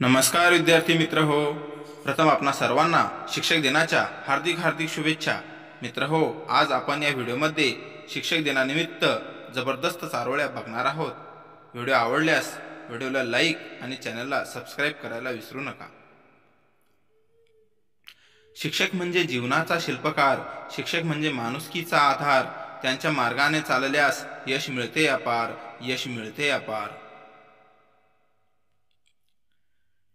नमस्कार विद्यार्थी मित्र हो. प्रथम आपणा सर्वांना शिक्षक दिनाच्या हार्दिक हार्दिक शुभेच्छा. मित्र हो, आज आपण या व्हिडिओमध्ये शिक्षक दिनानिमित्त जबरदस्त चारोळ्या बघणार आहोत. व्हिडिओ आवडल्यास व्हिडिओला लाईक आणि चॅनलला सबस्क्राईब करायला विसरू नका. शिक्षक म्हणजे जीवनाचा शिल्पकार, शिक्षक म्हणजे माणुसकीचा आधार. त्यांच्या मार्गाने चालल्यास यश मिळते अपार, यश मिळते अपार.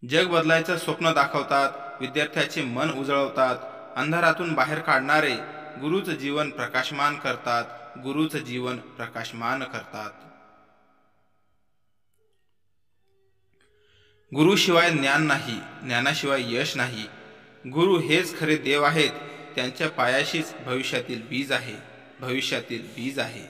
जग बदलायचं स्वप्न दाखवतात, विद्यार्थ्याचे मन उजळवतात. अंधारातून बाहेर काढणारे गुरुच जीवन प्रकाशमान करतात, गुरुच जीवन प्रकाशमान करतात. गुरुशिवाय ज्ञान नाही, ज्ञानाशिवाय यश नाही. गुरु हेच खरे देव आहेत, त्यांच्या पायाशीच भविष्यातील बीज आहे, भविष्यातील बीज आहे.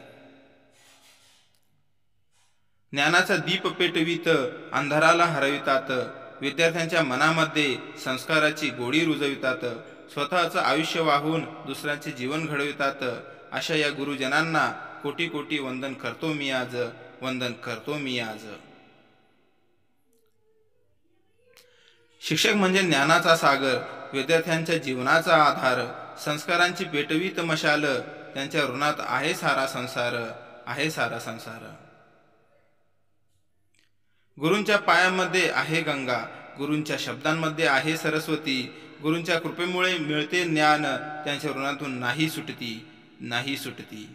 ज्ञानाचा दीप पेटवित अंधाराला हरवितात, विद्यार्थ्यांच्या मनामध्ये संस्काराची गोडी रुजवितात. स्वतःचं आयुष्य वाहून दुसऱ्यांचे जीवन घडवितात. अशा या गुरुजनांना कोटी कोटी वंदन करतो मी आज, वंदन करतो मी आज. शिक्षक म्हणजे ज्ञानाचा सागर, विद्यार्थ्यांच्या जीवनाचा आधार. संस्कारांची पेटवीत मशाल, त्यांच्या ऋणात आहे सारा संसार, आहे सारा संसार. गुरूंच्या पायामध्ये आहे गंगा, गुरूंच्या शब्दांमध्ये आहे सरस्वती. गुरूंच्या कृपेमुळे मिळते ज्ञान, त्यांच्या ऋणातून नाही सुटती, नाही सुटती.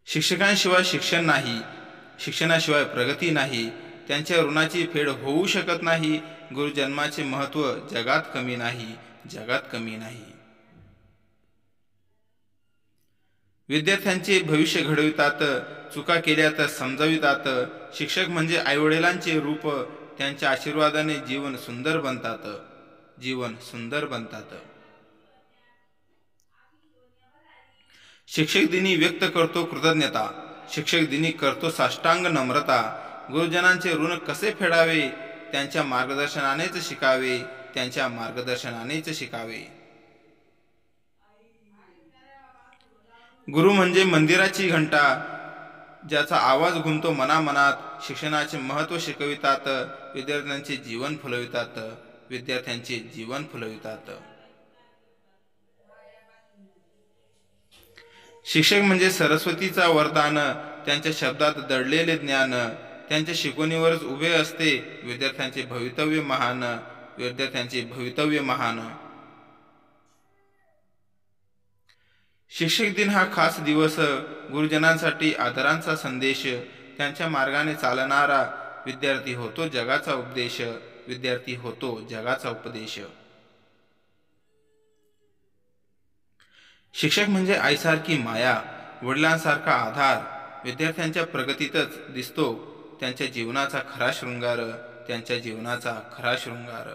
शिक्षकांशिवाय शिक्षण नाही, शिक्षणाशिवाय प्रगती नाही. त्यांच्या ऋणाची फेड होऊ शकत नाही. गुरुजन्माचे महत्त्व जगात कमी नाही, जगात कमी नाही. विद्यार्थ्यांचे भविष्य घडवितात, चुका केल्या तर समजावितात. शिक्षक म्हणजे आईवडिलांचे रूप, त्यांच्या आशीर्वादाने जीवन सुंदर बनतात, जीवन सुंदर बनतात. शिक्षक दिनी व्यक्त करतो कृतज्ञता, शिक्षक दिनी करतो साष्टांग नम्रता. गुरुजनांचे ऋण कसे फेडावे, त्यांच्या मार्गदर्शनानेच शिकावे, त्यांच्या मार्गदर्शनानेच शिकावे. गुरु म्हणजे मंदिराची घंटा, ज्याचा आवाज घुमतो मनामनात. शिक्षणाचे महत्त्व शिकवितात, विद्यार्थ्यांचे जीवन फुलवितात, विद्यार्थ्यांचे जीवन फुलवितात. शिक्षक म्हणजे सरस्वतीचा वरदान, त्यांच्या शब्दात दडलेले ज्ञान. त्यांच्या शिकवणीवरच उभे असते विद्यार्थ्यांचे भवितव्य महान, विद्यार्थ्यांचे भवितव्य महान. शिक्षक दिन हा खास दिवस, गुरुजनांसाठी आदरांचा संदेश. त्यांच्या मार्गाने चालणारा विद्यार्थी होतो जगाचा उपदेश, विद्यार्थी होतो जगाचा उपदेश. शिक्षक म्हणजे आईसारखी माया, वडिलांसारखा आधार. विद्यार्थ्यांच्या प्रगतीतच दिसतो त्यांच्या जीवनाचा खरा शृंगार, त्यांच्या जीवनाचा खरा शृंगार.